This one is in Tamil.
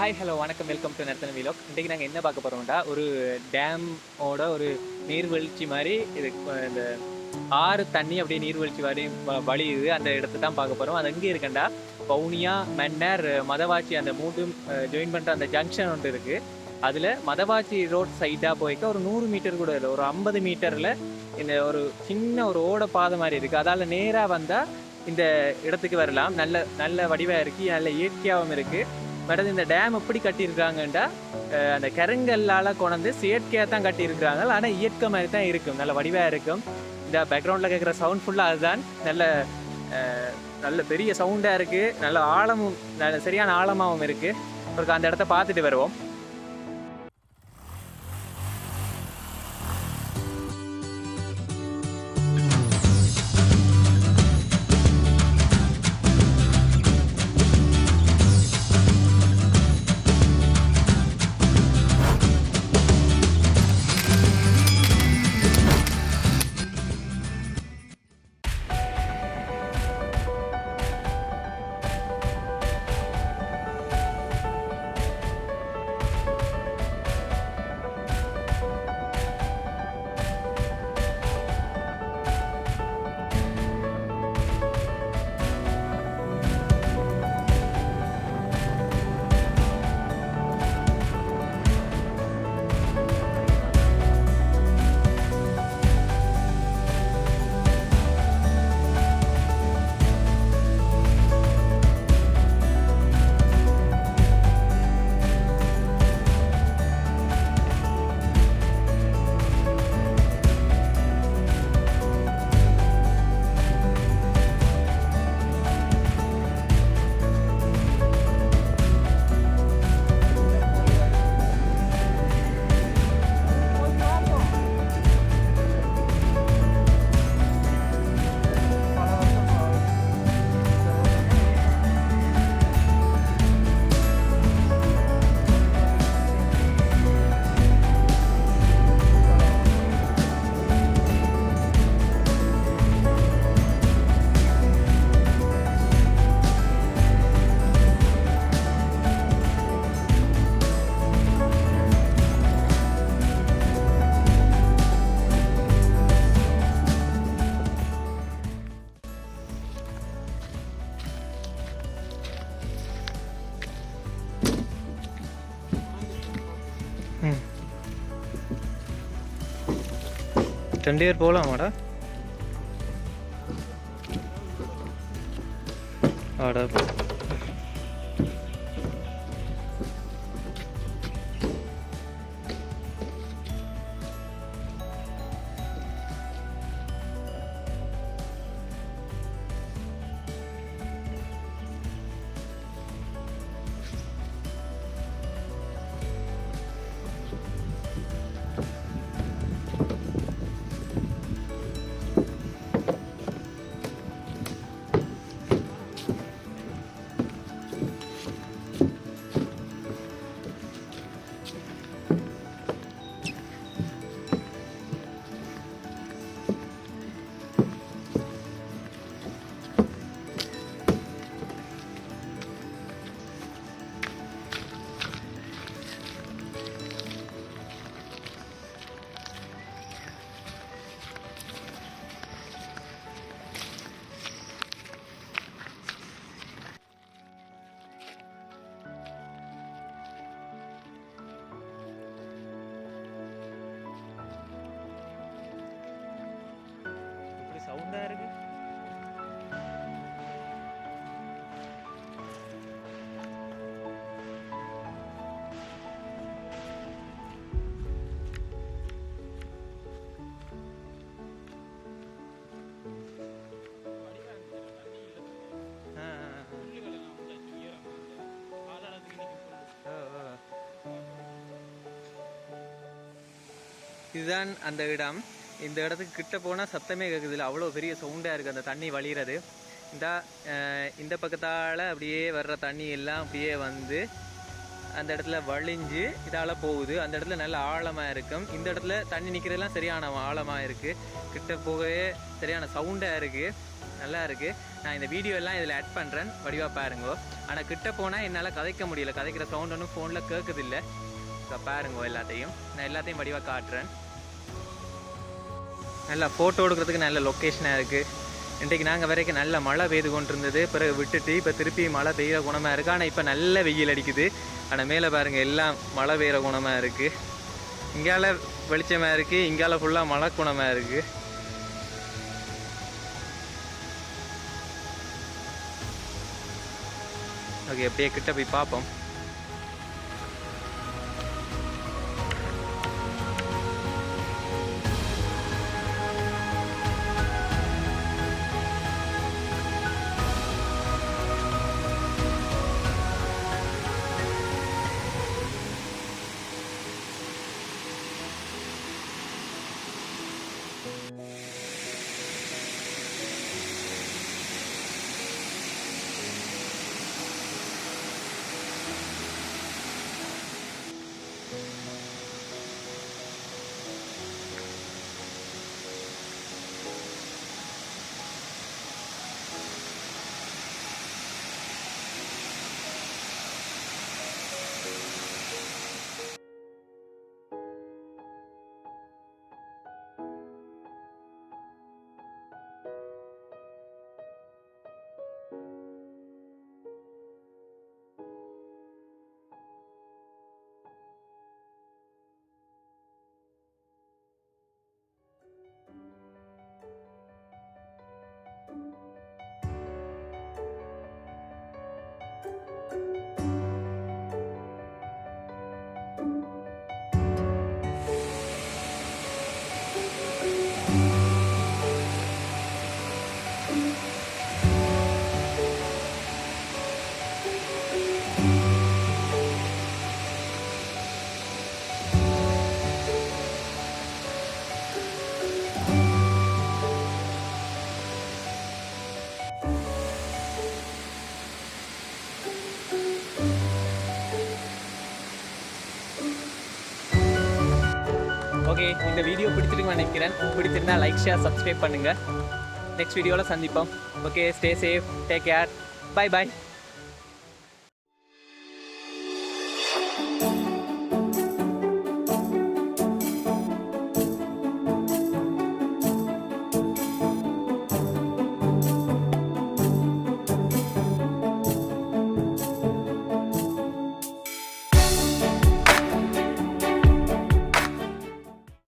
ஹாய் ஹலோ வணக்கம், வெல்கம் டு Narthananvlog. இன்றைக்கி நாங்கள் என்ன பார்க்க போகிறோம்டா, ஒரு டேமோட ஒரு நீர்வீழ்ச்சி மாதிரி இது. இந்த ஆறு தண்ணி அப்படியே நீர்வீழ்ச்சி வழியுது. அந்த இடத்த தான் பார்க்க போகிறோம். அது எங்கே இருக்குண்டா, வவுனியா, மன்னர், மதவாச்சி அந்த மூன்றும் ஜாயின் பண்ணுற அந்த ஜங்ஷன் ஒன்று இருக்குது. அதில் மதவாச்சி ரோட் சைடாக போய்க்க ஒரு 100 மீட்டர் கூட இல்லை, ஒரு 50 மீட்டரில் இந்த ஒரு சின்ன ஒரு ஓட பாதை மாதிரி இருக்குது. அதால் நேராக வந்தால் இந்த இடத்துக்கு வரலாம். நல்ல நல்ல வடிவாக இருக்குது, நல்ல இயற்கையாகவும் இருக்குது. பட் இந்த டேம் எப்படி கட்டியிருக்காங்கன்றா, அந்த கருங்கல்லால் கொண்டு செயற்கையாக தான் கட்டியிருக்கிறாங்க. ஆனால் இயற்கை மாதிரி தான் இருக்கும், நல்ல வடிவாக இருக்கும். இந்த பேக்ரவுண்டில் கேட்குற சவுண்ட் ஃபுல்லாக அதுதான். நல்ல பெரிய சவுண்டாக இருக்குது, நல்ல ஆழமும், நல்ல சரியான ஆழமாகவும் இருக்குது. ஒரு அந்த இடத்த பார்த்துட்டு வருவோம். ரெண்டு பேர் போகலாமாடா? ஆடா சவுண்டா இருக்கு. இதுதான் அந்த இடம். இந்த இடத்துக்கு கிட்ட போனால் சத்தமே கேட்குது இல்லை, அவ்வளோ பெரிய சவுண்டாக இருக்குது அந்த தண்ணி வழிகிறது. இந்த பக்கத்தால் அப்படியே வர்ற தண்ணி எல்லாம் அப்படியே வந்து அந்த இடத்துல வழிஞ்சு இதால் போகுது. அந்த இடத்துல நல்ல ஆழமாக இருக்கும். இந்த இடத்துல தண்ணி நிற்கிறதெல்லாம் சரியான ஆழமாக இருக்குது. கிட்ட போகவே சரியான சவுண்டாக இருக்குது. நல்லா இருக்குது. நான் இந்த வீடியோ எல்லாம் இதில் ஆட் பண்ணுறேன், வடிவாக பாருங்கோ. ஆனால் கிட்ட போனால் என்னால் கதைக்க முடியல, கதைக்கிற சவுண்ட் ஒன்றும் ஃபோனில் கேட்குதில்லை. இப்போ பாருங்கோ எல்லாத்தையும் நான் எல்லாத்தையும் வடிவாக காட்டுறேன். நல்லா ஃபோட்டோ எடுக்கிறதுக்கு நல்ல லொக்கேஷனாக இருக்குது. இன்றைக்கு நாங்கள் வரைக்கும் நல்ல மழை பெய்து கொண்டு இருந்தது, பிறகு விட்டுட்டு இப்போ திருப்பி மழை பெய்கிற குணமாக இருக்குது. ஆனால் இப்போ நல்ல வெயில் அடிக்குது. ஆனால் மேலே பாருங்கள் எல்லாம் மழை பெய்கிற குணமாக இருக்குது. இங்கால வெளிச்சமாக இருக்குது, இங்கால ஃபுல்லாக மழை குணமாக இருக்குது. ஓகே, அப்படியே கிட்ட போய் பார்ப்போம். ஓகே, இந்த வீடியோ பிடிச்சிருக்குன்னு நினைக்கிறேன். பிடிச்சிருந்தா லைக், ஷேர், சப்ஸ்கிரைப் பண்ணுங்கள். நெக்ஸ்ட் வீடியோவில் சந்திப்போம். Okay, stay safe, take care, bye bye.